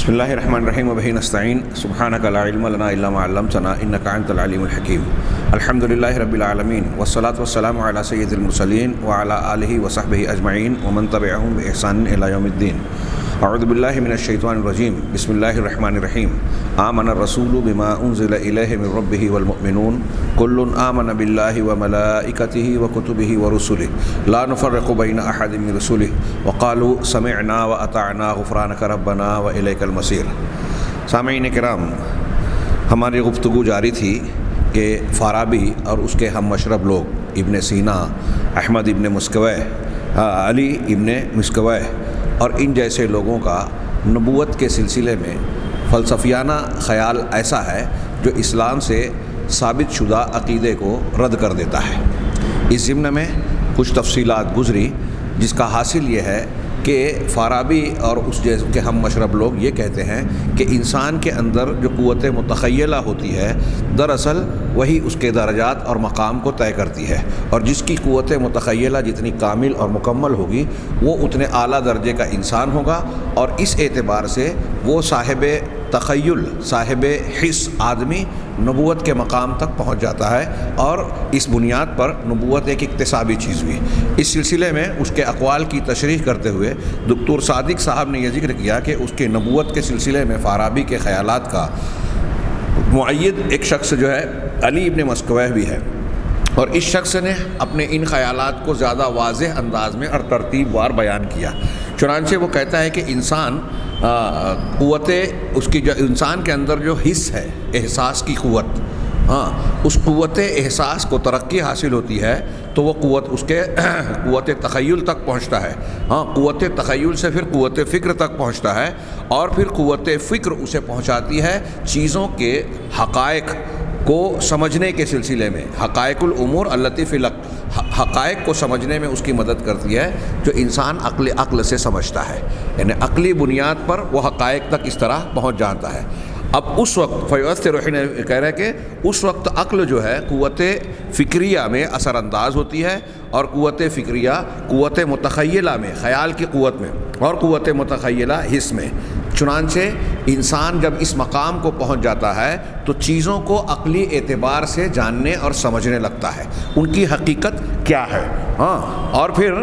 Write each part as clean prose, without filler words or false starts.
بسم اللہ الرحمن الرحیم وبہ نستعین سبحانک لا علم لنا الا ما علمتنا انک انت العلیم الحکیم الحمد للہ رب العالمین والصلاة والسلام علی سید المرسلین وعلی آلہ وصحبہ اجمعین ومن تبعہم بإحسان الی یوم الدین اعوذ باللہ من الشیطان الرجیم بسم اللہ الرحمن الرحیم آمن الرسول بما انزل الیہ من ربہ والمؤمنون کل آمن باللہ وملائکتہ وکتبہ ورسلہ لا نفرق بین احد من رسلہ وقالوا سمعنا واطعنا غفرانک ربنا والیک المصیر۔ سامعین کرام، ہماری گفتگو جاری تھی کہ فارابی اور اس کے ہم مشرب لوگ ابن سینا، احمد ابن مسکویہ، علی ابن مسکویہ اور ان جیسے لوگوں کا نبوت کے سلسلے میں فلسفیانہ خیال ایسا ہے جو اسلام سے ثابت شدہ عقیدے کو رد کر دیتا ہے۔ اس ضمن میں کچھ تفصیلات گزری جس کا حاصل یہ ہے کہ فارابی اور اس جیسے کے ہم مشرب لوگ یہ کہتے ہیں کہ انسان کے اندر جو قوت متخیلہ ہوتی ہے دراصل وہی اس کے درجات اور مقام کو طے کرتی ہے، اور جس کی قوت متخیلہ جتنی کامل اور مکمل ہوگی وہ اتنے اعلیٰ درجے کا انسان ہوگا، اور اس اعتبار سے وہ صاحب تخیل، صاحب حس آدمی نبوت کے مقام تک پہنچ جاتا ہے، اور اس بنیاد پر نبوت ایک اکتسابی چیز ہوئی۔ اس سلسلے میں اس کے اقوال کی تشریح کرتے ہوئے دکتور صادق صاحب نے یہ ذکر کیا کہ اس کے نبوت کے سلسلے میں فارابی کے خیالات کا معید ایک شخص جو ہے علی ابن مسکویہ بھی ہے، اور اس شخص نے اپنے ان خیالات کو زیادہ واضح انداز میں اور ترتیب وار بیان کیا۔ چنانچہ وہ کہتا ہے کہ انسان قوت اس کی جو انسان کے اندر جو حس ہے، احساس کی قوت، اس قوت احساس کو ترقی حاصل ہوتی ہے تو وہ قوت اس کے قوت تخیل تک پہنچتا ہے، قوت تخیل سے پھر قوت فکر تک پہنچتا ہے، اور پھر قوت فکر اسے پہنچاتی ہے چیزوں کے حقائق کو سمجھنے کے سلسلے میں، حقائق الامور التی فی حقائق کو سمجھنے میں اس کی مدد کرتی ہے جو انسان عقل سے سمجھتا ہے، یعنی عقلی بنیاد پر وہ حقائق تک اس طرح پہنچ جاتا ہے۔ اب اس وقت فیوستر نے کہہ رہا ہے کہ اس وقت عقل جو ہے قوت فکریہ میں اثر انداز ہوتی ہے، اور قوت فکریہ قوت متخیلہ میں، خیال کی قوت میں، اور قوت متخیلہ حس میں۔ چنانچہ انسان جب اس مقام کو پہنچ جاتا ہے تو چیزوں کو عقلی اعتبار سے جاننے اور سمجھنے لگتا ہے، ان کی حقیقت کیا ہے، اور پھر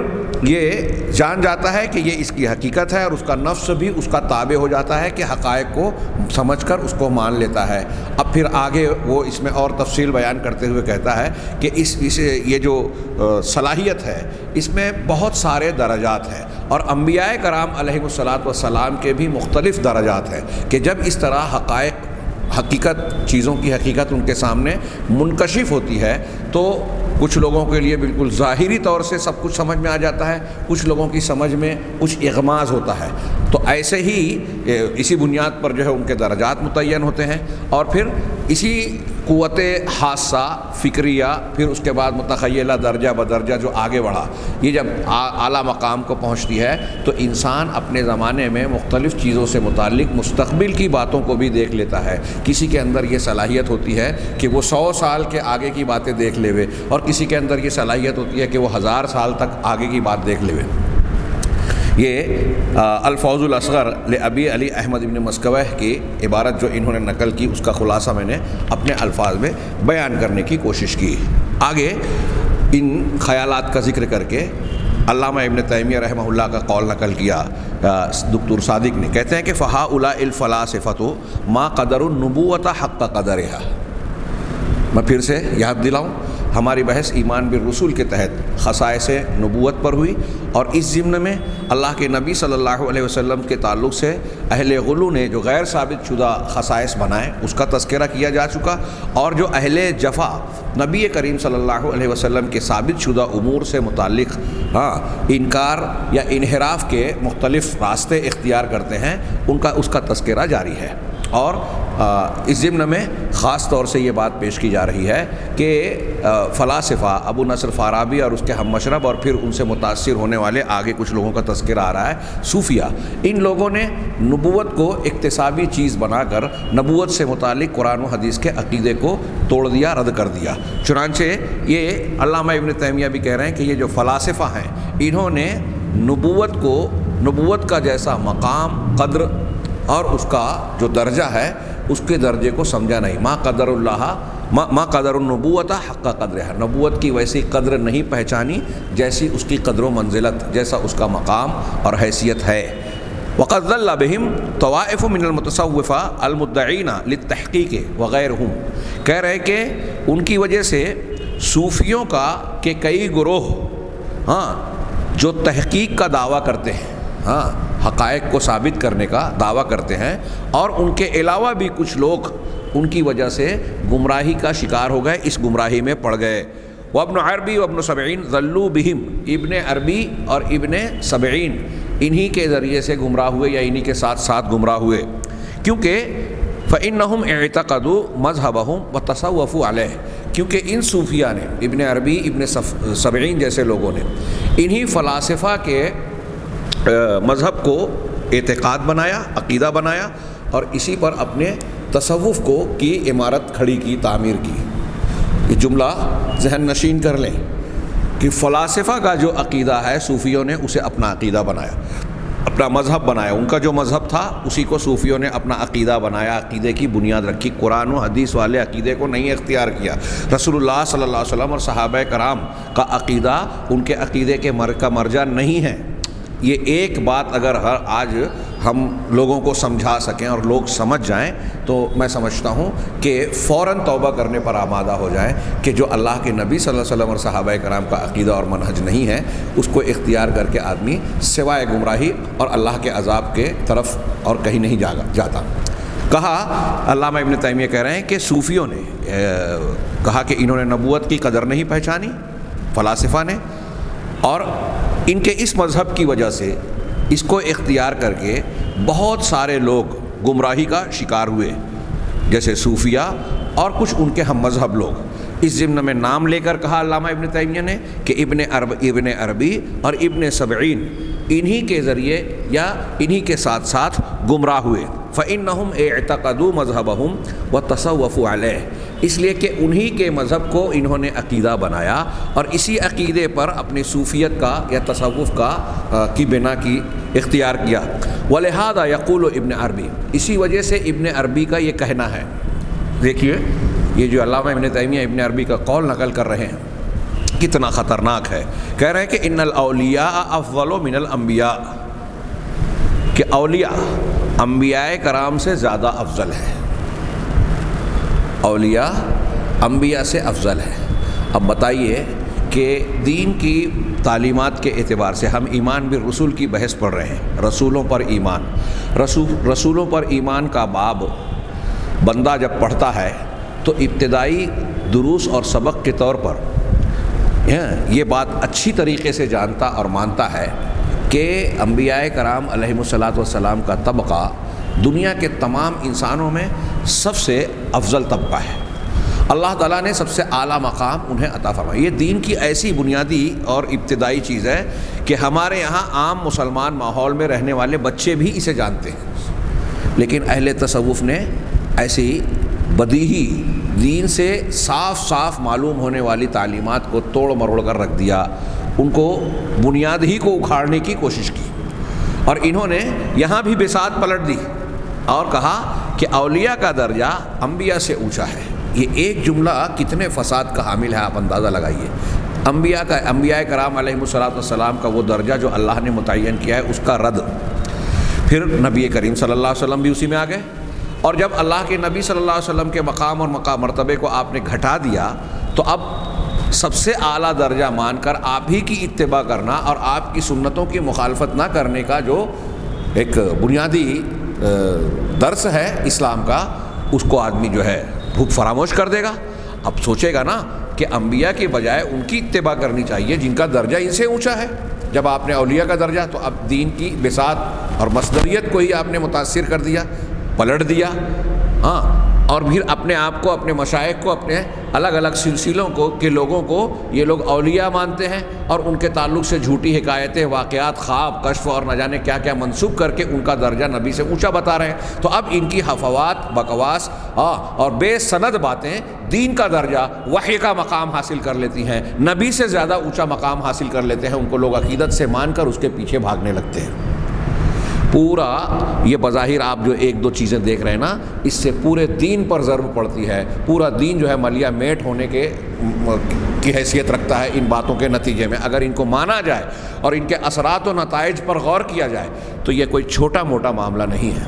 یہ جان جاتا ہے کہ یہ اس کی حقیقت ہے، اور اس کا نفس بھی اس کا تابع ہو جاتا ہے کہ حقائق کو سمجھ کر اس کو مان لیتا ہے۔ اب پھر آگے وہ اس میں اور تفصیل بیان کرتے ہوئے کہتا ہے کہ یہ جو صلاحیت ہے اس میں بہت سارے درجات ہیں، اور انبیاء کرام علیہ الصلاۃ والسلام کے بھی مختلف درجات ہیں کہ جب اس طرح حقیقت چیزوں کی حقیقت ان کے سامنے منکشف ہوتی ہے تو کچھ لوگوں کے لیے بالکل ظاہری طور سے سب کچھ سمجھ میں آ جاتا ہے، کچھ لوگوں کی سمجھ میں کچھ اغماض ہوتا ہے، تو ایسے ہی اسی بنیاد پر جو ہے ان کے درجات متعین ہوتے ہیں، اور پھر اسی قوت حاسہ فکریہ پھر اس کے بعد متخیلہ درجہ بدرجہ جو آگے بڑھا، یہ جب اعلیٰ مقام کو پہنچتی ہے تو انسان اپنے زمانے میں مختلف چیزوں سے متعلق مستقبل کی باتوں کو بھی دیکھ لیتا ہے۔ کسی کے اندر یہ صلاحیت ہوتی ہے کہ وہ 100 سال کے آگے کی باتیں دیکھ لیوے، اور کسی کے اندر یہ صلاحیت ہوتی ہے کہ وہ 1000 سال تک آگے کی بات دیکھ لیوے۔ یہ الفوز الاصغر لابی علی احمد ابن مسکویہ کی عبارت جو انہوں نے نقل کی اس کا خلاصہ میں نے اپنے الفاظ میں بیان کرنے کی کوشش کی۔ آگے ان خیالات کا ذکر کر کے علامہ ابن تیمیہ رحمہ اللہ کا قول نقل کیا دکتور صادق نے، کہتے ہیں کہ فَهَؤُلَاءِ الْفَلَاسِفَةُ مَا قَدَرُوا النُّبُوَّةَ حَقَّ قَدَرِهَا۔ میں پھر سے یاد دلاؤں، ہماری بحث ایمان بالرسول کے تحت خصائص نبوت پر ہوئی، اور اس ضمن میں اللہ کے نبی صلی اللہ علیہ وسلم کے تعلق سے اہل غلو نے جو غیر ثابت شدہ خصائص بنائے اس کا تذکرہ کیا جا چکا، اور جو اہل جفا نبی کریم صلی اللہ علیہ وسلم کے ثابت شدہ امور سے متعلق انکار یا انحراف کے مختلف راستے اختیار کرتے ہیں اس کا تذکرہ جاری ہے۔ اور اس ضمن میں خاص طور سے یہ بات پیش کی جا رہی ہے کہ فلاسفہ ابو نصر فارابی اور اس کے ہم مشرب اور پھر ان سے متاثر ہونے والے آگے کچھ لوگوں کا تذکرہ آ رہا ہے، صوفیہ، ان لوگوں نے نبوت کو اکتسابی چیز بنا کر نبوت سے متعلق قرآن و حدیث کے عقیدے کو توڑ دیا، رد کر دیا۔ چنانچہ یہ علامہ ابن تیمیہ بھی کہہ رہے ہیں کہ یہ جو فلاسفہ ہیں انہوں نے نبوت کا جیسا مقام، قدر اور اس کا جو درجہ ہے اس کے درجے کو سمجھا نہیں. ما قدر النبوۃ حق قدرها، نبوت کی ویسی قدر نہیں پہچانی جیسی اس کی قدر و منزلت، جیسا اس کا مقام اور حیثیت ہے. وقد ضل بهم طوائف من المتصوفہ المدعین للتحقیق وغیرہم، کہہ رہے کہ ان کی وجہ سے صوفیوں کا کہ کئی گروہ جو تحقیق کا دعویٰ کرتے ہیں، حقائق کو ثابت کرنے کا دعویٰ کرتے ہیں، اور ان کے علاوہ بھی کچھ لوگ ان کی وجہ سے گمراہی کا شکار ہو گئے، اس گمراہی میں پڑ گئے. وابن عربی وابن سبعین ضلوا بہم، ابن عربی اور ابن سبعین انہی کے ذریعے سے گمراہ ہوئے یا انہی کے ساتھ ساتھ گمراہ ہوئے، کیونکہ فإنہم اعتقدوا مذہبہم وتصوفوا علیہ، کیونکہ ان صوفیہ نے، ابن عربی ابن سبعین جیسے لوگوں نے انہی فلاسفہ کے مذہب کو اعتقاد بنایا، عقیدہ بنایا، اور اسی پر اپنے تصوف کو کی عمارت کھڑی کی، تعمیر کی. یہ جملہ ذہن نشین کر لیں کہ فلاسفہ کا جو عقیدہ ہے صوفیوں نے اسے اپنا عقیدہ بنایا، اپنا مذہب بنایا. ان کا جو مذہب تھا اسی کو صوفیوں نے اپنا عقیدہ بنایا، عقیدے کی بنیاد رکھی. قرآن و حدیث والے عقیدے کو نہیں اختیار کیا. رسول اللہ صلی اللہ علیہ وسلم اور صحابہ کرام کا عقیدہ ان کے عقیدے کے کا مرجع نہیں ہے. یہ ایک بات اگر آج ہم لوگوں کو سمجھا سکیں اور لوگ سمجھ جائیں تو میں سمجھتا ہوں کہ فوراً توبہ کرنے پر آمادہ ہو جائیں کہ جو اللہ کے نبی صلی اللہ علیہ وسلم اور صحابہ کرام کا عقیدہ اور منہج نہیں ہے اس کو اختیار کر کے آدمی سوائے گمراہی اور اللہ کے عذاب کے طرف اور کہیں نہیں جاتا. کہا علامہ ابن تیمیہ کہہ رہے ہیں کہ صوفیوں نے کہا کہ انہوں نے نبوت کی قدر نہیں پہچانی فلاسفہ نے، اور ان کے اس مذہب کی وجہ سے اس کو اختیار کر کے بہت سارے لوگ گمراہی کا شکار ہوئے، جیسے صوفیہ اور کچھ ان کے ہم مذہب لوگ. اس ضمن میں نام لے کر کہا علامہ ابن تیمیہ نے کہ ابن عربی اور ابن سبعین انہی کے ذریعے یا انہی کے ساتھ ساتھ گمراہ ہوئے. فإنہم اعتقدوا مذہبہم وتصوفوا علیہ، اس لیے کہ انہی کے مذہب کو انہوں نے عقیدہ بنایا اور اسی عقیدے پر اپنی صوفیت کا یا تصوف کا کی بنا کی اختیار کیا. ولہذا یقول ابن عربی، اسی وجہ سے ابن عربی کا یہ کہنا ہے. دیکھیے یہ جو علامہ ابن تیمیہ ابن عربی کا قول نقل کر رہے ہیں کتنا خطرناک ہے. کہہ رہے ہیں کہ ان الاولیاء افضل من الانبیاء، کہ اولیاء انبیاء کرام سے زیادہ افضل ہے، اولیاء انبیاء سے افضل ہے. اب بتائیے کہ دین کی تعلیمات کے اعتبار سے ہم ایمان بالرسول کی بحث پڑھ رہے ہیں، رسولوں پر ایمان. رسولوں پر ایمان کا باب بندہ جب پڑھتا ہے تو ابتدائی دروس اور سبق کے طور پر یہ بات اچھی طریقے سے جانتا اور مانتا ہے کہ انبیاء کرام علیہم الصلاۃ والسلام کا طبقہ دنیا کے تمام انسانوں میں سب سے افضل طبقہ ہے. اللہ تعالیٰ نے سب سے اعلیٰ مقام انہیں عطا فرمایا. یہ دین کی ایسی بنیادی اور ابتدائی چیز ہے کہ ہمارے یہاں عام مسلمان ماحول میں رہنے والے بچے بھی اسے جانتے ہیں، لیکن اہل تصوف نے ایسی بدیہی دین سے صاف صاف معلوم ہونے والی تعلیمات کو توڑ مروڑ کر رکھ دیا، ان کو بنیاد ہی کو اکھاڑنے کی کوشش کی، اور انہوں نے یہاں بھی بساط پلٹ دی اور کہا کہ اولیاء کا درجہ انبیاء سے اونچا ہے. یہ ایک جملہ کتنے فساد کا حامل ہے، آپ اندازہ لگائیے. انبیاء کرام علیہم الصلاۃ والسلام کا وہ درجہ جو اللہ نے متعین کیا ہے اس کا رد. پھر نبی کریم صلی اللہ علیہ وسلم بھی اسی میں آ گئے، اور جب اللہ کے نبی صلی اللہ علیہ وسلم کے مقام اور مرتبے کو آپ نے گھٹا دیا تو اب سب سے اعلیٰ درجہ مان کر آپ ہی کی اتباع کرنا اور آپ کی سنتوں کی مخالفت نہ کرنے کا جو ایک بنیادی درس ہے اسلام کا، اس کو آدمی جو ہے بھوک فراموش کر دے گا. اب سوچے گا نا کہ انبیاء کے بجائے ان کی اتباع کرنی چاہیے جن کا درجہ ان سے اونچا ہے. جب آپ نے اولیاء کا درجہ تو اب دین کی بساط اور مصدریت کو ہی آپ نے متاثر کر دیا، پلٹ دیا. اور پھر اپنے آپ کو، اپنے مشائخ کو، اپنے الگ الگ سلسلوں کو کے لوگوں کو یہ لوگ اولیاء مانتے ہیں اور ان کے تعلق سے جھوٹی حکایتیں، واقعات، خواب، کشف اور نہ جانے کیا کیا منسوب کر کے ان کا درجہ نبی سے اونچا بتا رہے ہیں. تو اب ان کی حفوات، بکواس اور بے سند باتیں دین کا درجہ، وحی کا مقام حاصل کر لیتی ہیں، نبی سے زیادہ اونچا مقام حاصل کر لیتے ہیں. ان کو لوگ عقیدت سے مان کر اس کے پیچھے بھاگنے لگتے ہیں. پورا یہ بظاہر آپ جو ایک دو چیزیں دیکھ رہے ہیں نا، اس سے پورے دین پر ضرب پڑتی ہے. پورا دین جو ہے ملیا میٹ ہونے کی حیثیت رکھتا ہے ان باتوں کے نتیجے میں. اگر ان کو مانا جائے اور ان کے اثرات و نتائج پر غور کیا جائے تو یہ کوئی چھوٹا موٹا معاملہ نہیں ہے.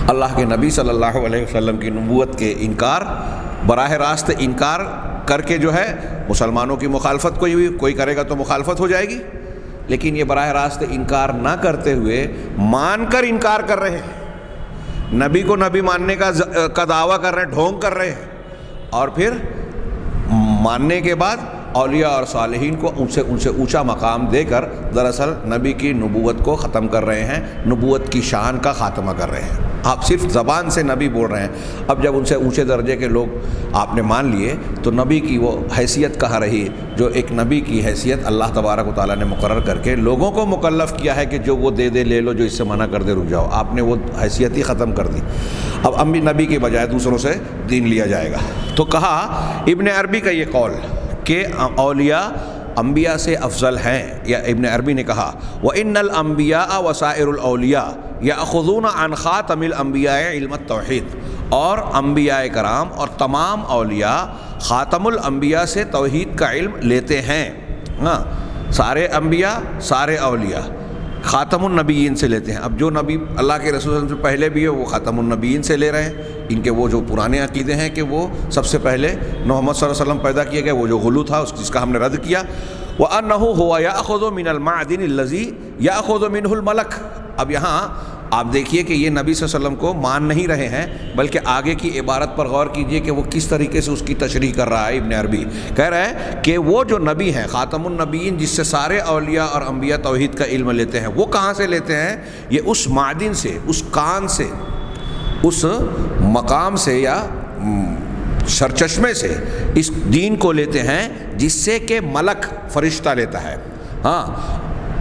اللہ کے نبی صلی اللہ علیہ وسلم کی نبوت کے انکار، براہ راست انکار کر کے جو ہے مسلمانوں کی مخالفت کوئی کرے گا تو مخالفت ہو جائے گی، لیکن یہ براہ راست انکار نہ کرتے ہوئے مان کر انکار کر رہے ہیں، نبی کو نبی ماننے کا دعویٰ کر رہے ہیں، ڈھونگ کر رہے ہیں، اور پھر ماننے کے بعد اولیاء اور صالحین کو ان سے اونچا مقام دے کر دراصل نبی کی نبوت کو ختم کر رہے ہیں، نبوت کی شان کا خاتمہ کر رہے ہیں. آپ صرف زبان سے نبی بول رہے ہیں، اب جب ان سے اونچے درجے کے لوگ آپ نے مان لیے تو نبی کی وہ حیثیت کہاں رہی جو ایک نبی کی حیثیت اللہ تبارک و تعالیٰ نے مقرر کر کے لوگوں کو مکلف کیا ہے کہ جو وہ دے دے لے لو، جو اس سے منع کر دے رک جاؤ. آپ نے وہ حیثیت ہی ختم کر دی. اب نبی کے بجائے دوسروں سے دین لیا جائے گا. تو کہا ابن عربی کا یہ قول کہ اولیاء انبیاء سے افضل ہیں، یا ابن عربی نے کہا وَإِنَّ الْأَنْبِيَاءَ وَسَائِرُ الْأَوْلِيَاءَ يَأْخُذُونَ عَنْ خَاتَمِ الْأَنْبِيَاءِ عِلْمَ التَّوْحِيدِ، اور انبیاء کرام اور تمام اولیاء خاتم الانبیاء سے توحید کا علم لیتے ہیں. ہاں، سارے انبیاء سارے اولیاء خاتم النبیین سے لیتے ہیں. اب جو نبی اللہ کے رسول صلی اللہ علیہ وسلم سے پہلے بھی ہے وہ خاتم النبیین سے لے رہے ہیں. ان کے وہ جو پرانے عقیدے ہیں کہ وہ سب سے پہلے محمد صلی اللہ علیہ وسلم پیدا کیے گئے، وہ جو غلو تھا جس کا ہم نے رد کیا. وَأَنَّهُ هُوَ يَأْخُذُ مِنَ الْمَعْدِنِ الَّذِي يَأْخُذُ مِنْهُ الْمَلَكُ. اب یہاں آپ دیکھیے کہ یہ نبی صلی اللہ علیہ وسلم کو مان نہیں رہے ہیں، بلکہ آگے کی عبارت پر غور کیجئے کہ وہ کس طریقے سے اس کی تشریح کر رہا ہے. ابن عربی کہہ رہا ہے کہ وہ جو نبی ہیں خاتم النبیین جس سے سارے اولیاء اور انبیاء توحید کا علم لیتے ہیں، وہ کہاں سے لیتے ہیں؟ یہ اس معدن سے، اس کان سے، اس مقام سے یا سرچشمے سے اس دین کو لیتے ہیں جس سے کہ ملک فرشتہ لیتا ہے. ہاں،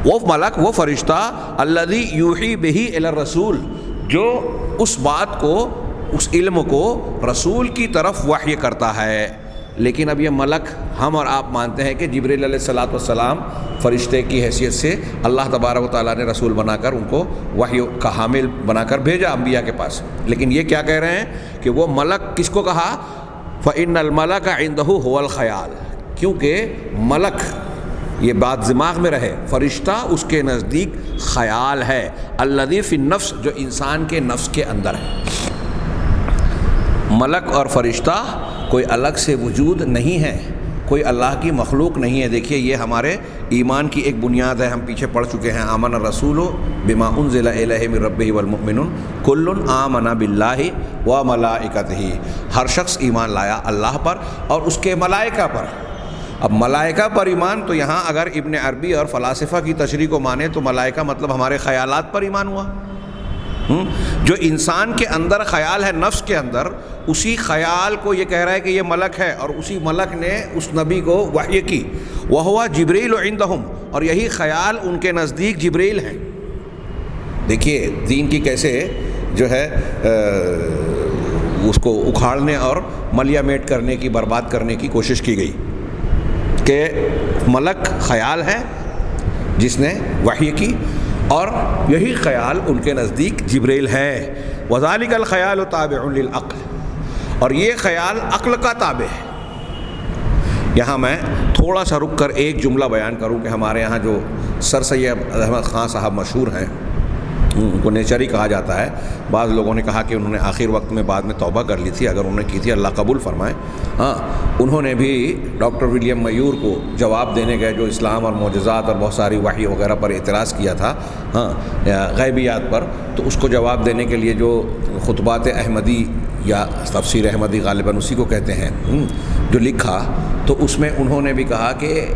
وہ ملک، وہ فرشتہ الذی یوحی بہ الی الرسول، جو اس بات کو، اس علم کو رسول کی طرف وحی کرتا ہے. لیکن اب یہ ملک ہم اور آپ مانتے ہیں کہ جبریل علیہ الصلاۃ والسلام فرشتے کی حیثیت سے اللہ تبارک و تعالیٰ نے رسول بنا کر ان کو وحی کا حامل بنا کر بھیجا انبیاء کے پاس. لیکن یہ کیا کہہ رہے ہیں کہ وہ ملک کس کو کہا؟ فَإِنَّ الْمَلَكَ عِنْدَهُ هُوَ الْخَيَالُ، کیونکہ ملک، یہ بات دماغ میں رہے، فرشتہ اس کے نزدیک خیال ہے، الذی فی النفس، جو انسان کے نفس کے اندر ہے. ملک اور فرشتہ کوئی الگ سے وجود نہیں ہے، کوئی اللہ کی مخلوق نہیں ہے. دیکھیے یہ ہمارے ایمان کی ایک بنیاد ہے، ہم پیچھے پڑھ چکے ہیں. آمن الرسول بما انزل الیہ من ربہ والمؤمنون کل آمن باللہ وملائکتہ، ہر شخص ایمان لایا اللہ پر اور اس کے ملائکہ پر. اب ملائکہ پر ایمان، تو یہاں اگر ابن عربی اور فلاسفہ کی تشریح کو مانے تو ملائکہ مطلب ہمارے خیالات پر ایمان ہوا. جو انسان کے اندر خیال ہے، نفس کے اندر، اسی خیال کو یہ کہہ رہا ہے کہ یہ ملک ہے، اور اسی ملک نے اس نبی کو وحی کی. وَهُوَ جِبْرِيلُ عِنْدَهُمْ، اور یہی خیال ان کے نزدیک جبریل ہیں. دیکھیے دین کی کیسے جو ہے اس کو اکھاڑنے اور ملیا میٹ کرنے کی، برباد کرنے کی کوشش کی گئی کہ ملک خیال ہے جس نے وحی کی، اور یہی خیال ان کے نزدیک جبریل ہے. وَذَلِكَ الْخَيَالُ تَابِعٌ لِلْعَقْلِ، اور یہ خیال عقل کا تابع ہے. یہاں میں تھوڑا سا رک کر ایک جملہ بیان کروں کہ ہمارے یہاں جو سر سید احمد خان صاحب مشہور ہیں، ان کو نیچری کہا جاتا ہے. بعض لوگوں نے کہا کہ انہوں نے آخر وقت میں بعد میں توبہ کر لی تھی، اگر انہوں نے کی تھی اللہ قبول فرمائے. ہاں، انہوں نے بھی ڈاکٹر ولیم میور کو جواب دینے گئے جو اسلام اور معجزات اور بہت ساری وحی وغیرہ پر اعتراض کیا تھا، ہاں، غیبیات پر. تو اس کو جواب دینے کے لیے جو خطبات احمدی یا تفسیر احمدی غالباً اسی کو کہتے ہیں، جو لکھا، تو اس میں انہوں نے بھی کہا کہ،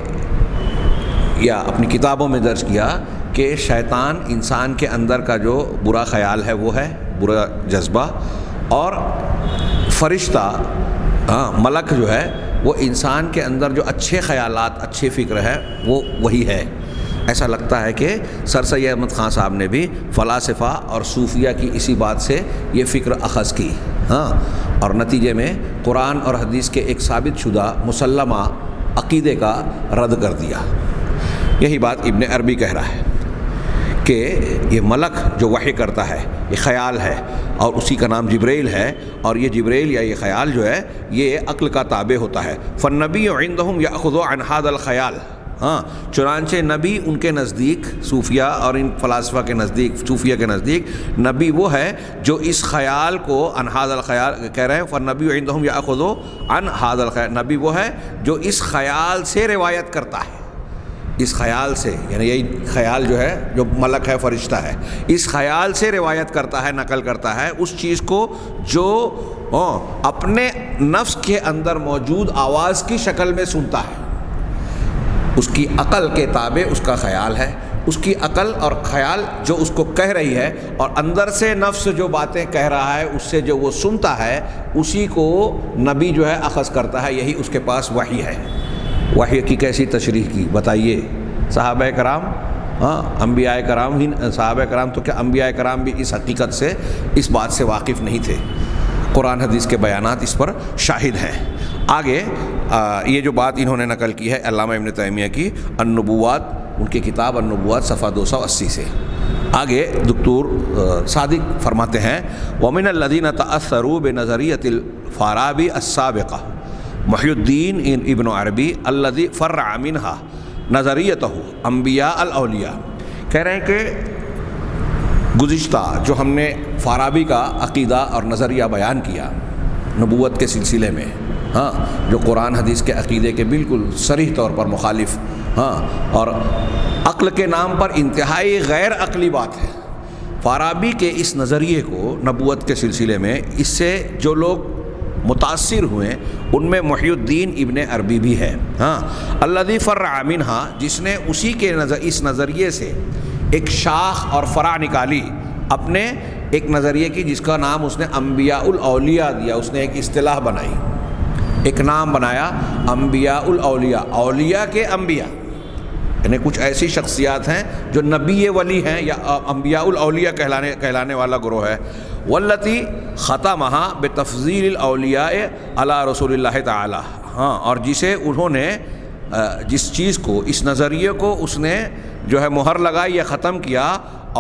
یا اپنی کتابوں میں درج کیا کہ شیطان انسان کے اندر کا جو برا خیال ہے وہ ہے، برا جذبہ، اور فرشتہ ملک جو ہے وہ انسان کے اندر جو اچھے خیالات، اچھے فکر ہے، وہ وہی ہے. ایسا لگتا ہے کہ سر سید احمد خان صاحب نے بھی فلاسفہ اور صوفیہ کی اسی بات سے یہ فکر اخذ کی، ہاں، اور نتیجے میں قرآن اور حدیث کے ایک ثابت شدہ مسلمہ عقیدے کا رد کر دیا. یہی بات ابن عربی کہہ رہا ہے کہ یہ ملک جو وحی کرتا ہے یہ خیال ہے اور اسی کا نام جبریل ہے، اور یہ جبریل یا یہ خیال جو ہے یہ عقل کا تابع ہوتا ہے۔ فالنبی عندهم یأخذ عن هذا الخیال، چنانچہ نبی ان کے نزدیک، صوفیہ اور ان فلاسفہ کے نزدیک، صوفیہ کے نزدیک نبی وہ ہے جو اس خیال کو عن هذا الخیال کہہ رہے ہیں، فالنبی عندهم یأخذ عن هذا الخیال، نبی وہ ہے جو اس خیال سے روایت کرتا ہے، اس خیال سے، یعنی یہی خیال جو ہے جو ملک ہے، فرشتہ ہے، اس خیال سے روایت کرتا ہے، نقل کرتا ہے اس چیز کو جو اپنے نفس کے اندر موجود آواز کی شکل میں سنتا ہے۔ اس کی عقل کے تابع اس کا خیال ہے، اس کی عقل اور خیال جو اس کو کہہ رہی ہے، اور اندر سے نفس جو باتیں کہہ رہا ہے اس سے جو وہ سنتا ہے اسی کو نبی جو ہے اخذ کرتا ہے، یہی اس کے پاس وحی ہے۔ وحی کی کیسی تشریح کی بتائیے صحابہ کرام، انبیاء کرام ہی، صحابہ کرام تو کیا انبیاء کرام بھی اس حقیقت سے، اس بات سے واقف نہیں تھے۔ قرآن حدیث کے بیانات اس پر شاہد ہیں۔ آگے یہ جو بات انہوں نے نقل کی ہے علامہ ابن تیمیہ کی النبوات، ان کی کتاب النبوات صفحہ 280 سے، آگے دکتور صادق فرماتے ہیں وَمِنَ الَّذِينَ تَأَثَّرُوا بِنَظَرِيَّةِ الْفَارَابِي السَّابِقَةِ محی الدین ابن عربی الذی فرع منہا نظریتہ انبیاء الاولیاء، کہہ رہے ہیں کہ گزشتہ جو ہم نے فارابی کا عقیدہ اور نظریہ بیان کیا نبوت کے سلسلے میں، جو قرآن حدیث کے عقیدے کے بالکل صریح طور پر مخالف، اور عقل کے نام پر انتہائی غیر عقلی بات ہے، فارابی کے اس نظریے کو نبوت کے سلسلے میں اس سے جو لوگ متاثر ہوئے ان میں محی الدین ابن عربی بھی ہے، الذی فرع منہا، جس نے اسی کے اس نظریے سے ایک شاخ اور فرع نکالی اپنے ایک نظریے کی، جس کا نام اس نے انبیاء الاولیاء دیا، اس نے ایک اصطلاح بنائی، ایک نام بنایا انبیاء الاولیاء، اولیاء کے انبیاء، یعنی کچھ ایسی شخصیات ہیں جو نبی ولی ہیں یا انبیاء الاولیاء کہلانے والا گروہ ہے، والتی ختمہا بتفضیل الاولیاء علی رسول اللہ تعالی، اور جسے انہوں نے جس چیز کو، اس نظریے کو اس نے جو ہے مہر لگائی یا ختم کیا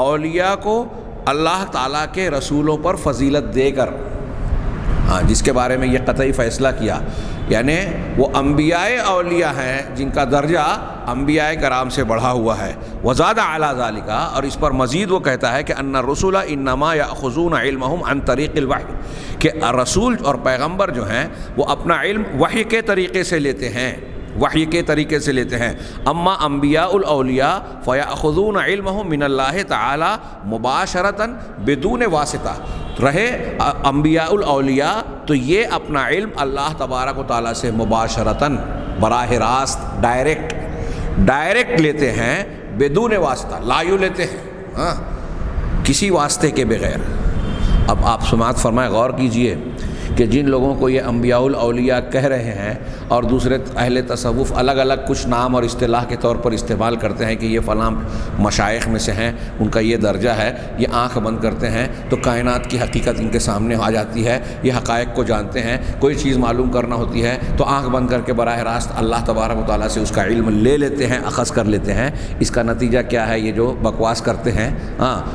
اولیاء کو اللہ تعالیٰ کے رسولوں پر فضیلت دے کر، جس کے بارے میں یہ قطعی فیصلہ کیا، یعنی وہ انبیاء اولیاء ہیں جن کا درجہ انبیاء کرام سے بڑھا ہوا ہے، وزاد علی ذالک، اور اس پر مزید وہ کہتا ہے کہ ان الرسل انما یاخذون علمهم عن طریق الوحی، کہ رسول اور پیغمبر جو ہیں وہ اپنا علم وحی کے طریقے سے لیتے ہیں، وحی کے طریقے سے لیتے ہیں، اما انبیاء الاولیاء فیاخذون علمهم من اللہ تعالی مباشرۃ بدون واسطہ، رہے انبیاء الاولیاء تو یہ اپنا علم اللہ تبارک و تعالیٰ سے مباشرتاً، براہ راست، ڈائریکٹ لیتے ہیں، بدون واسطہ، لا یوں لیتے ہیں، کسی واسطے کے بغیر۔ اب آپ سماعت فرمائے، غور کیجئے کہ جن لوگوں کو یہ انبیاء الاولیاء کہہ رہے ہیں اور دوسرے اہل تصوف الگ الگ کچھ نام اور اصطلاح کے طور پر استعمال کرتے ہیں کہ یہ فلاں مشائخ میں سے ہیں، ان کا یہ درجہ ہے، یہ آنکھ بند کرتے ہیں تو کائنات کی حقیقت ان کے سامنے آ جاتی ہے، یہ حقائق کو جانتے ہیں، کوئی چیز معلوم کرنا ہوتی ہے تو آنکھ بند کر کے براہ راست اللہ تبارک و تعالیٰ سے اس کا علم لے لیتے ہیں، اخذ کر لیتے ہیں۔ اس کا نتیجہ کیا ہے؟ یہ جو بکواس کرتے ہیں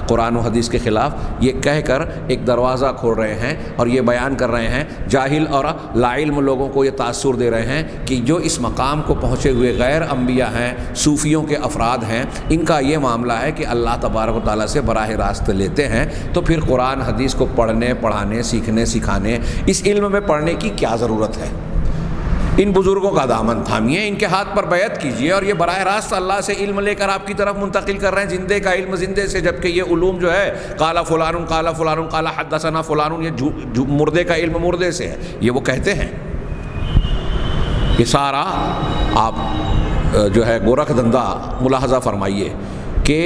قرآن و حدیث کے خلاف، یہ کہہ کر ایک دروازہ کھول رہے ہیں اور یہ بیان کر رہے ہیں، جاہل اور لا علم لوگوں کو یہ تاثر دے رہے ہیں کہ جو اس مقام کو پہنچے ہوئے غیر انبیاء ہیں، صوفیوں کے افراد ہیں، ان کا یہ معاملہ ہے کہ اللہ تبارک و تعالیٰ سے براہ راست لیتے ہیں، تو پھر قرآن حدیث کو پڑھنے، پڑھانے، سیکھنے، سکھانے، اس علم میں پڑھنے کی کیا ضرورت ہے؟ ان بزرگوں کا دامن تھامیے، ان کے ہاتھ پر بیعت کیجیے، اور یہ براہ راست اللہ سے علم لے کر آپ کی طرف منتقل کر رہے ہیں، زندے کا علم زندے سے، جبکہ یہ علوم جو ہے قال فلان قال فلان قال حدثنا فلان، یہ مردے کا علم مردے سے ہے، یہ وہ کہتے ہیں۔ یہ سارا آپ جو ہے گورکھ دھندا ملاحظہ فرمائیے کہ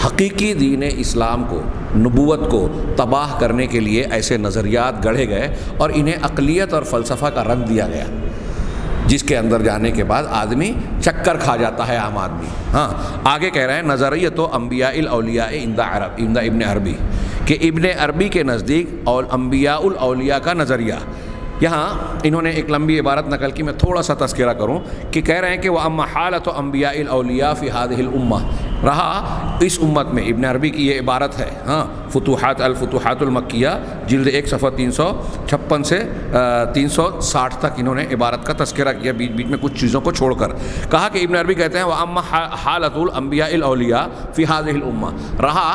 حقیقی دین اسلام کو، نبوت کو تباہ کرنے کے لیے ایسے نظریات گڑھے گئے اور انہیں عقلیت اور فلسفہ کا رنگ دیا گیا، جس کے اندر جانے کے بعد آدمی چکر کھا جاتا ہے، عام آدمی۔ آگے کہہ رہے ہیں نظریۃ انبیاء الاولیاء عند ابن عربی، کہ ابن عربی کے نزدیک انبیاء الاولیاء کا نظریہ، یہاں انہوں نے ایک لمبی عبارت نقل کی، میں تھوڑا سا تذکرہ کروں کہ کہہ رہے ہیں کہ وَأَمَّا حَالَةُ أَنْبِيَاءِ الْأَوْلِيَاءِ فِي هَذِهِ الْأُمَّةِ، رہا اس امت میں، ابن عربی کی یہ عبارت ہے، ہاں، الفتوحات المکیہ جلد 1 صفحہ 356 سے 360 تک انہوں نے عبارت کا تذکرہ کیا، بیچ بیچ میں کچھ چیزوں کو چھوڑ کر کہا کہ ابن عربی کہتے ہیں وَأَمَّا حَالَةُ الْأَنْبِيَاءِ الْأَوْلِيَاءِ فِي هَذِهِ الْأُمَّةِ، رہا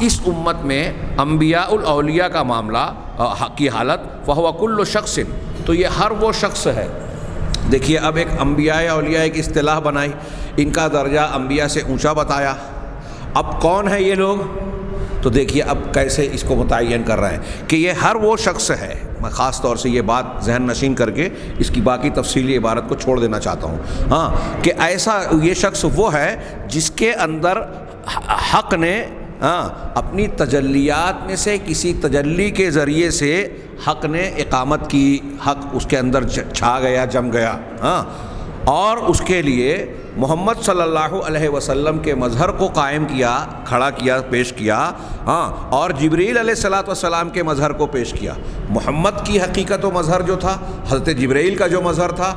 اس امت میں انبیاء الاولیاء کا معاملہ کی حالت، فَهُوَ كُلُّ شَخْصٍ، تو یہ ہر وہ شخص ہے۔ دیکھیے اب ایک انبیاء اولیاء ایک اصطلاح بنائی، ان کا درجہ انبیاء سے اونچا بتایا، اب کون ہے یہ لوگ؟ تو دیکھیے اب کیسے اس کو متعین کر رہے ہیں کہ یہ ہر وہ شخص ہے۔ میں خاص طور سے یہ بات ذہن نشین کر کے اس کی باقی تفصیلی عبارت کو چھوڑ دینا چاہتا ہوں، ہاں، کہ ایسا یہ شخص وہ ہے جس کے اندر حق نے اپنی تجلیات میں سے کسی تجلی کے ذریعے سے حق نے اقامت کی، حق اس کے اندر چھا گیا، جم گیا، ہاں، اور اس کے لیے محمد صلی اللہ علیہ وسلم کے مظہر کو قائم کیا، کھڑا کیا، پیش کیا، ہاں، اور جبریل علیہ السلام کے مظہر کو پیش کیا۔ محمد کی حقیقت و مظہر جو تھا، حضرت جبریل کا جو مظہر تھا،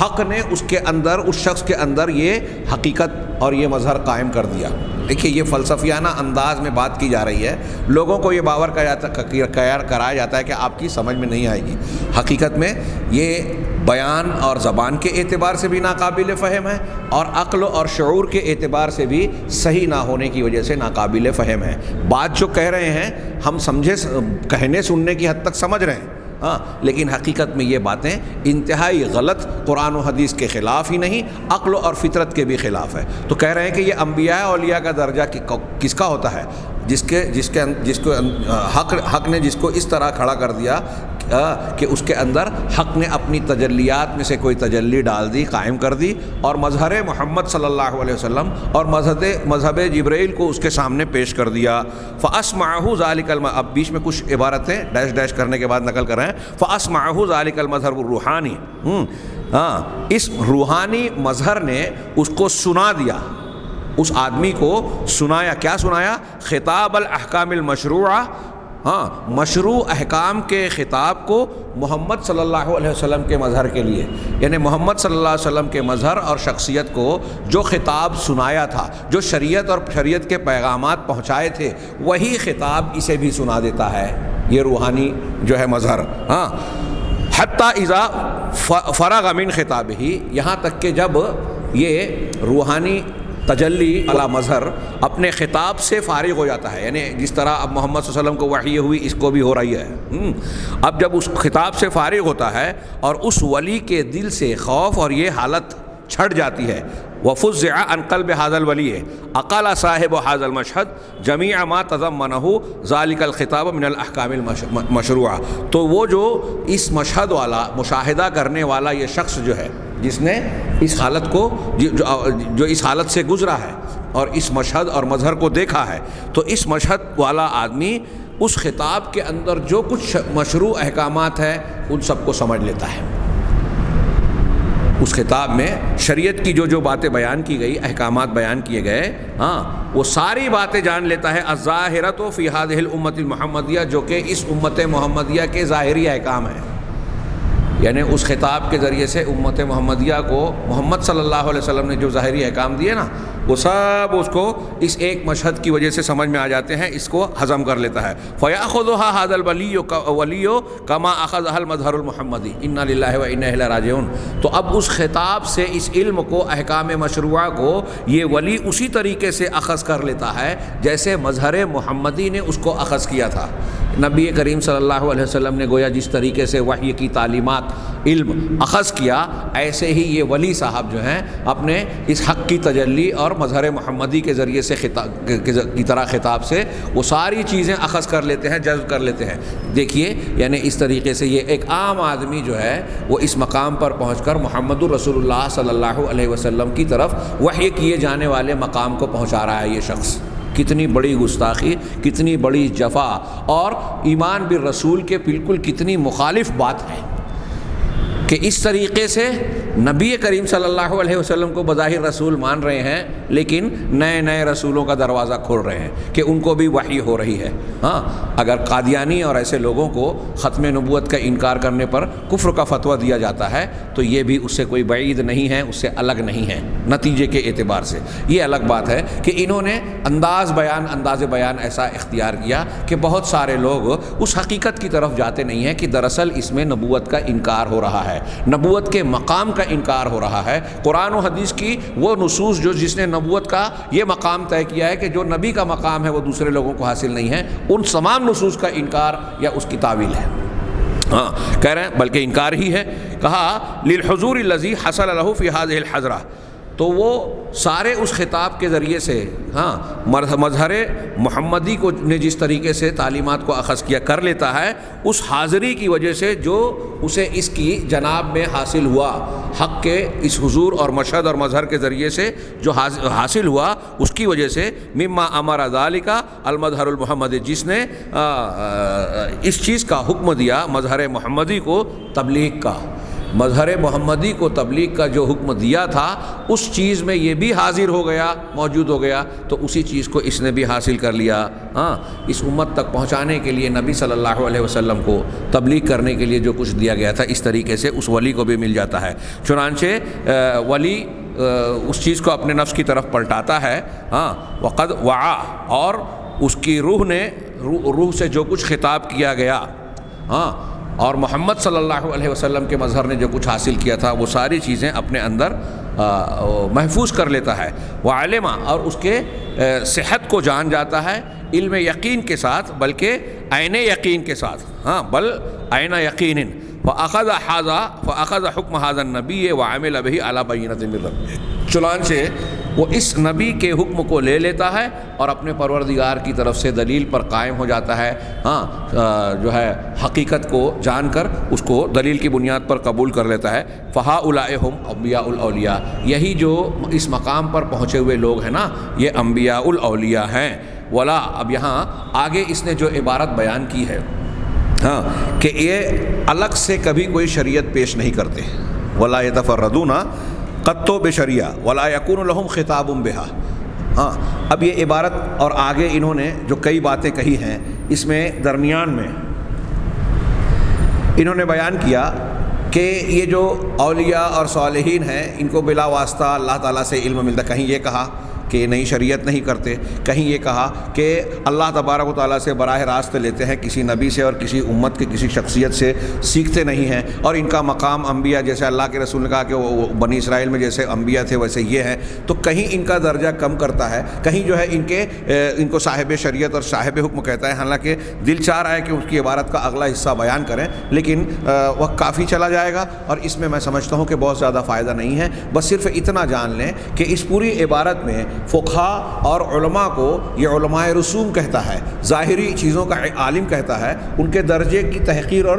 حق نے اس کے اندر، اس شخص کے اندر یہ حقیقت اور یہ مظہر قائم کر دیا۔ دیکھیے یہ فلسفیانہ انداز میں بات کی جا رہی ہے، لوگوں کو یہ باور کرایا جاتا ہے کہ آپ کی سمجھ میں نہیں آئے گی، حقیقت میں یہ بیان اور زبان کے اعتبار سے بھی ناقابل فہم ہے، اور عقل اور شعور کے اعتبار سے بھی صحیح نہ ہونے کی وجہ سے ناقابل فہم ہے۔ بات جو کہہ رہے ہیں ہم سمجھے، کہنے سننے کی حد تک سمجھ رہے ہیں، ہاں، لیکن حقیقت میں یہ باتیں انتہائی غلط، قرآن و حدیث کے خلاف ہی نہیں، عقل اور فطرت کے بھی خلاف ہے۔ تو کہہ رہے ہیں کہ یہ انبیاء اولیاء کا درجہ کس کا ہوتا ہے؟ جس کو حق نے جس کو اس طرح کھڑا کر دیا کہ اس کے اندر حق نے اپنی تجلیات میں سے کوئی تجلی ڈال دی، قائم کر دی، اور مظہر محمد صلی اللہ علیہ وسلم اور مذہب جبرائیل کو اس کے سامنے پیش کر دیا۔ فَأَسْمَعَهُ ذَلِكَ اب بیچ میں کچھ عبارتیں ڈیش ڈیش کرنے کے بعد نقل کر رہے ہیں، فَأَسْمَعَهُ ذَلِكَ الْمَظْهَرُ الرُّوحَانِ، ہاں، اس روحانی مظہر نے اس کو سنا دیا، اس آدمی کو سنایا۔ کیا سنایا؟ خطاب الاحکام المشروعہ، ہاں، مشروع احکام کے خطاب کو محمد صلی اللہ علیہ وسلم کے مظہر کے لیے، یعنی محمد صلی اللہ علیہ وسلم کے مظہر اور شخصیت کو جو خطاب سنایا تھا، جو شریعت اور شریعت کے پیغامات پہنچائے تھے، وہی خطاب اسے بھی سنا دیتا ہے، یہ روحانی جو ہے مظہر، ہاں، حتی اذا فرغ من خطابہ، یہاں تک کہ جب یہ روحانی تجلی علی مظہر اپنے خطاب سے فارغ ہو جاتا ہے، یعنی جس طرح اب محمد صلی اللہ علیہ وسلم کو وحی ہوئی، اس کو بھی ہو رہی ہے، اب جب اس خطاب سے فارغ ہوتا ہے اور اس ولی کے دل سے خوف اور یہ حالت چھٹ جاتی ہے، وَفُزِّعَ عَنْ قَلْبِ هَذَا الْوَلِيِّ أَقَلَ صَاحِبُ هَذَا الْمَشْهَدِ جَمِيعَ مَا تَضَمَّنَهُ ذَلِكَ الْخِطَابُ مِنَ الْأَحْكَامِ الْمَشْرُوعَةِ، تو وہ جو اس مشہد والا، مشاہدہ کرنے والا یہ شخص جو ہے، جس نے اس حالت کو جو اس حالت سے گزرا ہے اور اس مشہد اور مظہر کو دیکھا ہے، تو اس مشہد والا آدمی اس خطاب کے اندر جو کچھ مشروع احکامات ہیں ان سب کو سمجھ لیتا ہے۔ اس خطاب میں شریعت کی جو باتیں بیان کی گئی، احکامات بیان کیے گئے، ہاں، وہ ساری باتیں جان لیتا ہے۔ الظاہرۃ فی ہذہ الامۃ المحمدیہ، جو کہ اس امت محمدیہ کے ظاہری احکام ہیں، یعنی اس خطاب کے ذریعے سے امت محمدیہ کو محمد صلی اللہ علیہ وسلم نے جو ظاہری احکام دیے نا، وہ سب اس کو اس ایک مشہد کی وجہ سے سمجھ میں آ جاتے ہیں، اس کو ہضم کر لیتا ہے۔ فَيَأْخُذُهَا هَذَا الْوَلِيُّ كَمَا أَخَذَهَا الْمَظْهَرُ الْمُحَمَّدِي إِنَّا لِلَّهِ وَإِنَّا إِلَيْهِ رَاجِعُونَ، تو اب اس خطاب سے اس علم کو، احکام مشروعہ کو، یہ ولی اسی طریقے سے اخذ کر لیتا ہے جیسے مظہر محمدی نے اس کو اخذ کیا تھا۔ نبی کریم صلی اللہ علیہ وسلم نے گویا جس طریقے سے وحی کی تعلیمات، علم اخذ کیا، ایسے ہی یہ ولی صاحب جو ہیں اپنے اس حق کی تجلی اور مظہر محمدی کے ذریعے سے کی طرح خطاب سے وہ ساری چیزیں اخذ کر لیتے ہیں، جذب کر لیتے ہیں۔ دیکھیے یعنی اس طریقے سے یہ ایک عام آدمی جو ہے وہ اس مقام پر پہنچ کر محمد الرسول اللہ صلی اللہ علیہ وسلم کی طرف وحی کیے جانے والے مقام کو پہنچا رہا ہے۔ یہ شخص کتنی بڑی گستاخی، کتنی بڑی جفا، اور ایمان بالرسول کے بالکل کتنی مخالف بات ہے کہ اس طریقے سے نبی کریم صلی اللہ علیہ وسلم کو بظاہر رسول مان رہے ہیں، لیکن نئے نئے رسولوں کا دروازہ کھول رہے ہیں کہ ان کو بھی وحی ہو رہی ہے۔ ہاں، اگر قادیانی اور ایسے لوگوں کو ختم نبوت کا انکار کرنے پر کفر کا فتویٰ دیا جاتا ہے تو یہ بھی اس سے کوئی بعید نہیں ہے، اس سے الگ نہیں ہے۔ نتیجے کے اعتبار سے۔ یہ الگ بات ہے کہ انہوں نے انداز بیان ایسا اختیار کیا کہ بہت سارے لوگ اس حقیقت کی طرف جاتے نہیں ہیں کہ دراصل اس میں نبوت کا انکار ہو رہا ہے، نبوت کے مقام کا انکار ہو رہا ہے۔ قرآن و حدیث کی وہ نصوص جس نے نبوت کا یہ مقام طے کیا ہے کہ جو نبی کا مقام ہے وہ دوسرے لوگوں کو حاصل نہیں ہے، ان تمام نصوص کا انکار یا اس کی تعویل ہے۔ ہاں کہہ رہے ہیں بلکہ انکار ہی ہے۔ کہا للحضور الذی حصل له فی هذه الحضرہ، تو وہ سارے اس خطاب کے ذریعے سے مظہر محمدی کو نے جس طریقے سے تعلیمات کو اخذ کیا کر لیتا ہے، اس حاضری کی وجہ سے جو اسے اس کی جناب میں حاصل ہوا، حق کے اس حضور اور مشہد اور مظہر کے ذریعے سے جو حاصل ہوا، اس کی وجہ سے مما امر ذالک المظہر المحمدی، جس نے اس چیز کا حکم دیا مظہر محمدی کو تبلیغ کا، مظہر محمدی کو تبلیغ کا جو حکم دیا تھا اس چیز میں یہ بھی حاضر ہو گیا، موجود ہو گیا، تو اسی چیز کو اس نے بھی حاصل کر لیا۔ اس امت تک پہنچانے کے لیے نبی صلی اللہ علیہ وسلم کو تبلیغ کرنے کے لیے جو کچھ دیا گیا تھا، اس طریقے سے اس ولی کو بھی مل جاتا ہے۔ چنانچہ ولی اس چیز کو اپنے نفس کی طرف پلٹاتا ہے، وقد وعا، اور اس کی روح سے جو کچھ خطاب کیا گیا، اور محمد صلی اللہ علیہ وسلم کے مظہر نے جو کچھ حاصل کیا تھا وہ ساری چیزیں اپنے اندر محفوظ کر لیتا ہے۔ وعلم، اور اس کے صحت کو جان جاتا ہے علم یقین کے ساتھ، بلکہ عین یقین کے ساتھ، بل عین یقین۔ فأخذ حکم هذا النبی وعمل به على بینۃ من ربہ، چنانچہ وہ اس نبی کے حکم کو لے لیتا ہے اور اپنے پروردگار کی طرف سے دلیل پر قائم ہو جاتا ہے، جو ہے حقیقت کو جان کر اس کو دلیل کی بنیاد پر قبول کر لیتا ہے۔ فہؤلاء هم انبیاء الاولیاء، یہی جو اس مقام پر پہنچے ہوئے لوگ ہیں نا، یہ انبیاء الاولیاء ہیں۔ ولا، اب یہاں آگے اس نے جو عبارت بیان کی ہے کہ یہ الگ سے کبھی کوئی شریعت پیش نہیں کرتے، ولا یتفردون قط بشریعہ ولا یکون لهم خطاب بها۔ اب یہ عبارت اور آگے انہوں نے جو کئی باتیں کہی ہیں، اس میں درمیان میں انہوں نے بیان کیا کہ یہ جو اولیاء اور صالحین ہیں ان کو بلا واسطہ اللہ تعالیٰ سے علم ملتا، کہیں یہ کہا کہ نئی شریعت نہیں کرتے، کہیں یہ کہا کہ اللہ تبارک و تعالیٰ سے براہ راست لیتے ہیں، کسی نبی سے اور کسی امت کے کسی شخصیت سے سیکھتے نہیں ہیں، اور ان کا مقام انبیاء، جیسے اللہ کے رسول نے کہا کہ وہ بنی اسرائیل میں جیسے انبیاء تھے ویسے یہ ہیں، تو کہیں ان کا درجہ کم کرتا ہے، کہیں جو ہے ان کو صاحب شریعت اور صاحب حکم کہتا ہے۔ حالانکہ دل چاہ رہا ہے کہ اس کی عبارت کا اگلا حصہ بیان کریں، لیکن وقت کافی چلا جائے گا اور اس میں سمجھتا ہوں کہ بہت زیادہ فائدہ نہیں ہے۔ بس صرف اتنا جان لیں کہ اس پوری عبارت میں فقہا اور علماء کو یہ علماء رسوم کہتا ہے، ظاہری چیزوں کا عالم کہتا ہے، ان کے درجے کی تحقیر اور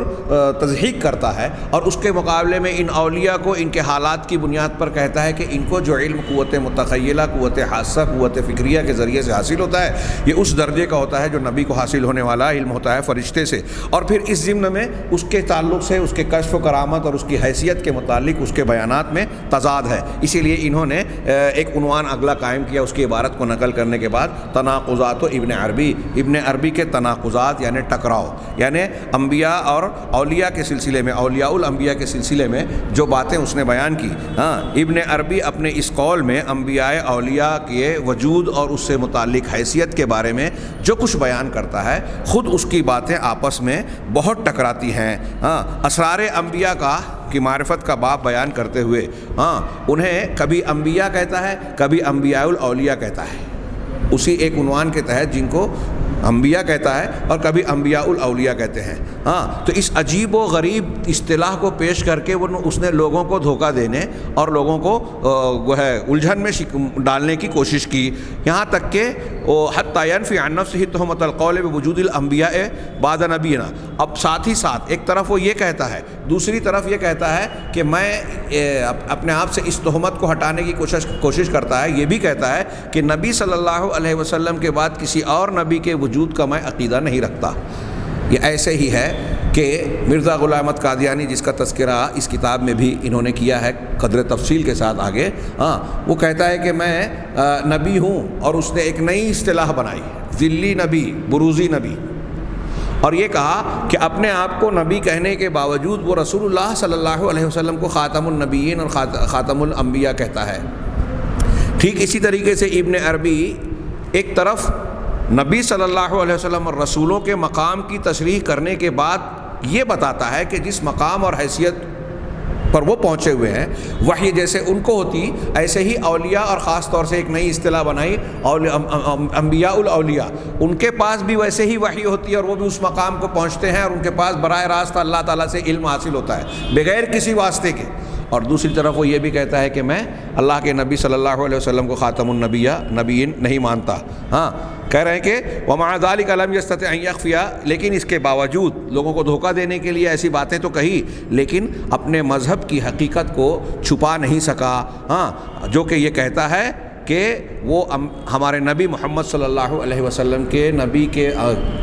تضحیق کرتا ہے، اور اس کے مقابلے میں ان اولیاء کو ان کے حالات کی بنیاد پر کہتا ہے کہ ان کو جو علم قوت متخیلہ، قوت حاسہ، قوت فکریہ کے ذریعے سے حاصل ہوتا ہے، یہ اس درجے کا ہوتا ہے جو نبی کو حاصل ہونے والا علم ہوتا ہے فرشتے سے، اور پھر اس ضمن میں اس کے تعلق سے اس کے کشف و کرامت اور اس کی حیثیت کے متعلق اس کے بیانات میں تضاد ہے۔ اسی لیے انہوں نے ایک عنوان اگلا قائم کیا اس کی عبارت کو نقل کرنے کے بعد، تناقضات ابن عربی، ابن عربی کے تناقضات یعنی ٹکراؤ، یعنی انبیاء اور اولیاء کے سلسلے میں، اولیاء الانبیاء کے سلسلے میں جو باتیں اس نے بیان کی۔ ابن عربی اپنے اس قول میں انبیاء اولیاء کے وجود اور اس سے متعلق حیثیت کے بارے میں جو کچھ بیان کرتا ہے، خود اس کی باتیں آپس میں بہت ٹکراتی ہیں۔ اسرار انبیاء کی معرفت کا باب بیان کرتے ہوئے انہیں کبھی انبیاء کہتا ہے، کبھی انبیاء الاولیاء کہتا ہے، اسی ایک عنوان کے تحت جن کو انبیاء کہتا ہے اور کبھی انبیاء الاولیاء کہتے ہیں۔ تو اس عجیب و غریب اصطلاح کو پیش کر کے اس نے لوگوں کو دھوکہ دینے اور لوگوں کو وہ ہے الجھن میں ڈالنے کی کوشش کی، یہاں تک کہ حتی ینفی عن نفسہ تہمۃ القول بوجود الانبیاء بعد نبینا۔ اب ساتھ ہی ساتھ ایک طرف وہ یہ کہتا ہے، دوسری طرف یہ کہتا ہے کہ میں اپنے آپ سے اس تہمت کو ہٹانے کی کوشش کرتا ہے، یہ بھی کہتا ہے کہ نبی صلی اللہ علیہ وسلم کے بعد کسی اور نبی کے وجود کا میں عقیدہ نہیں رکھتا۔ یہ ایسے ہی ہے کہ مرزا غلام احمد قادیانی، جس کا تذکرہ اس کتاب میں بھی انہوں نے کیا ہے قدر تفصیل کے ساتھ آگے، وہ کہتا ہے کہ میں نبی ہوں، اور اس نے ایک نئی اصطلاح بنائی، ذلی نبی، بروزی نبی، اور یہ کہا کہ اپنے آپ کو نبی کہنے کے باوجود وہ رسول اللہ صلی اللہ علیہ وسلم کو خاتم النبیین اور خاتم الانبیاء کہتا ہے۔ ٹھیک اسی طریقے سے ابن عربی ایک طرف نبی صلی اللہ علیہ وسلم اور رسولوں کے مقام کی تشریح کرنے کے بعد یہ بتاتا ہے کہ جس مقام اور حیثیت پر وہ پہنچے ہوئے ہیں، وحی جیسے ان کو ہوتی، ایسے ہی اولیاء، اور خاص طور سے ایک نئی اصطلاح بنائی انبیاء الاولیاء، ان کے پاس بھی ویسے ہی وحی ہوتی ہے اور وہ بھی اس مقام کو پہنچتے ہیں اور ان کے پاس براہ راست اللہ تعالیٰ سے علم حاصل ہوتا ہے بغیر کسی واسطے کے۔ اور دوسری طرف وہ یہ بھی کہتا ہے کہ میں اللہ کے نبی صلی اللہ علیہ وسلم کو خاتم النبیین نہیں مانتا۔ ہاں، کہہ رہے ہیں کہ وَمَعَ ذَلِكَ لَمْ يَسْتَطِعْ أَنْ يَخْفِيَ، لیکن اس کے باوجود لوگوں کو دھوکہ دینے کے لیے ایسی باتیں تو کہی، لیکن اپنے مذہب کی حقیقت کو چھپا نہیں سکا۔ ہاں، جو کہ یہ کہتا ہے کہ وہ ہمارے نبی محمد صلی اللہ علیہ وسلم کے نبی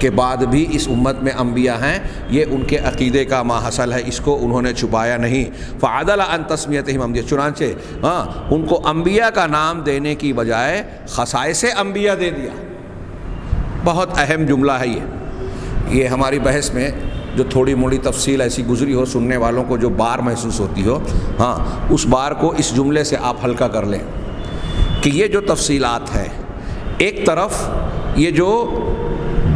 کے بعد بھی اس امت میں انبیاء ہیں، یہ ان کے عقیدے کا ماحصل ہے، اس کو انہوں نے چھپایا نہیں۔ فعدل عن تسمیتہم انبیاء، چنانچہ ان کو انبیاء کا نام دینے کی بجائے خصائص انبیاء دے دیا۔ بہت اہم جملہ ہے یہ ہماری بحث میں جو تھوڑی موڑی تفصیل ایسی گزری ہو، سننے والوں کو جو بار محسوس ہوتی ہو، ہاں، اس بار کو اس جملے سے آپ ہلکا کر لیں کہ یہ جو تفصیلات ہیں، ایک طرف یہ جو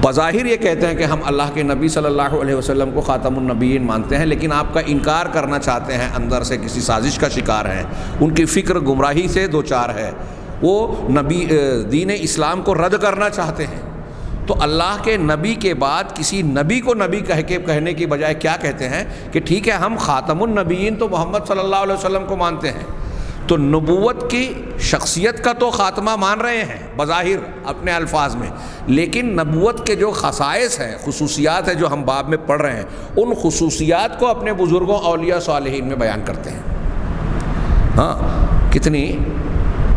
بظاہر یہ کہتے ہیں کہ ہم اللہ کے نبی صلی اللہ علیہ وسلم کو خاتم النبیین مانتے ہیں، لیکن آپ کا انکار کرنا چاہتے ہیں، اندر سے کسی سازش کا شکار ہیں، ان کی فکر گمراہی سے دوچار ہے، وہ نبی دین اسلام کو رد کرنا چاہتے ہیں، تو اللہ کے نبی کے بعد کسی نبی کو نبی کہنے کی بجائے کیا کہتے ہیں کہ ٹھیک ہے ہم خاتم النبیین تو محمد صلی اللہ علیہ وسلم کو مانتے ہیں، تو نبوت کی شخصیت کا تو خاتمہ مان رہے ہیں بظاہر اپنے الفاظ میں، لیکن نبوت کے جو خصائص ہیں، خصوصیات ہیں جو ہم باب میں پڑھ رہے ہیں، ان خصوصیات کو اپنے بزرگوں اولیاء صالحین میں بیان کرتے ہیں۔ ہاں، کتنی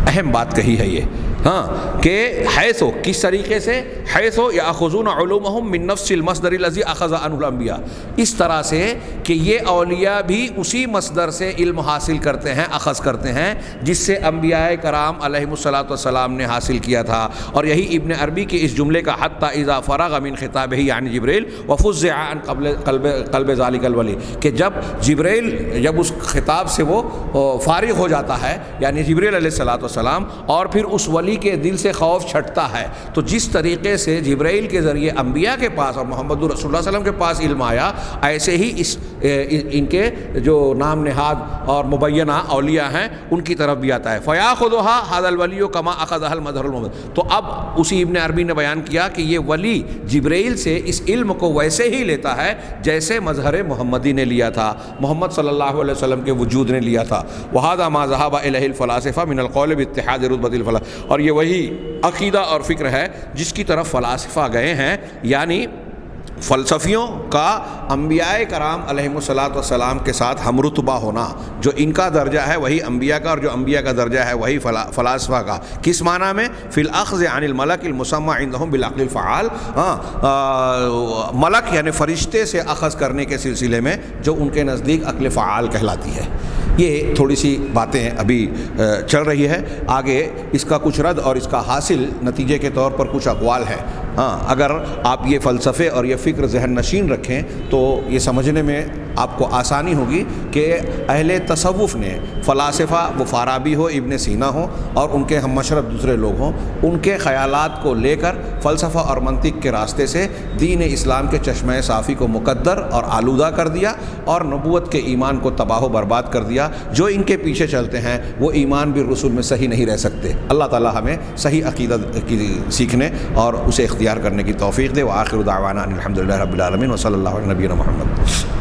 اہم بات کہی ہے یہ، ہاں، کہ حیث کس طریقے سے، حیث یاخذون علومہم من نفس المصدر الذی اخذ عنہ الانبیاء، اس طرح سے کہ یہ اولیاء بھی اسی مصدر سے علم حاصل کرتے ہیں، اخذ کرتے ہیں جس سے انبیاء کرام علیہم الصلاۃ والسلام نے حاصل کیا تھا۔ اور یہی ابن عربی کے اس جملے کا حتی اذا فرغ من خطابہ یعنی جبریل وفزع عن قلب ذلک الولی، کہ جب اس خطاب سے وہ فارغ ہو جاتا ہے، یعنی جبریل علیہ الصلاۃ والسلام، اور پھر اس ولی کے دل سے خوف چھٹتا ہے، تو جس طریقے سے جبرائیل کے ذریعے انبیاء کے پاس اور محمد رسول اللہ صلی اللہ علیہ وسلم کے پاس علم آیا، ایسے ہی ان کے جو نام نہاد اور مبینہ اولیاء ہیں ان کی طرف بھی آتا ہے۔ فَيَأْخُذُهَا هَذَا الْوَلِيُّ كَمَا أَخَذَهَا الْمَظْهَرُ الْمُحَمَّدِيُّ، تو اب اسی ابن عربی نے بیان کیا کہ یہ ولی جبرائیل سے اس علم کو ویسے ہی لیتا ہے جیسے مظہر محمدی نے لیا تھا، محمد صلی اللہ علیہ وسلم کے وجود نے لیا تھا۔ وَهَذَا مَا ذَهَبَ إِلَيْهِ الْفَلَاسِفَةُ مِنَ الْقَوْلِ بِاتِّحَادِ رُتْبَةِ الْفَلَاسِفَةِ، اور یہ وہی عقیدہ اور فکر ہے جس کی طرف فلاسفہ گئے ہیں، یعنی فلسفیوں کا انبیاء کرام علیہم الصلاۃ والسلام کے ساتھ ہم رتبہ ہونا، جو ان کا درجہ ہے وہی انبیاء کا، اور جو انبیاء کا درجہ ہے وہی فلاسفہ کا۔ کس معنی میں؟ فی الاخذ عن الملک المسمى عندهم بالعقل الفعال، ملک یعنی فرشتے سے اخذ کرنے کے سلسلے میں جو ان کے نزدیک عقل فعال کہلاتی ہے۔ یہ تھوڑی سی باتیں ابھی چل رہی ہے، آگے اس کا کچھ رد اور اس کا حاصل نتیجے کے طور پر کچھ اقوال ہے۔ ہاں، اگر آپ یہ فلسفے اور یہ فکر ذہن نشین رکھیں تو یہ سمجھنے میں آپ کو آسانی ہوگی کہ اہل تصوف نے، فلاسفہ وہ فارابی ہو، ابن سینا ہو اور ان کے ہم مشرب دوسرے لوگ ہوں، ان کے خیالات کو لے کر فلسفہ اور منطق کے راستے سے دین اسلام کے چشمہ صافی کو مقدر اور آلودہ کر دیا اور نبوت کے ایمان کو تباہ و برباد کر دیا۔ جو ان کے پیچھے چلتے ہیں وہ ایمان بالرسول میں صحیح نہیں رہ سکتے۔ اللہ تعالی ہمیں صحیح عقیدہ سیکھنے اور اسے اختیار کرنے کی توفیق دے۔ وآخر دعوانا ان الحمد للہ رب العالمین وصلی اللہ علیہ نبینا محمد۔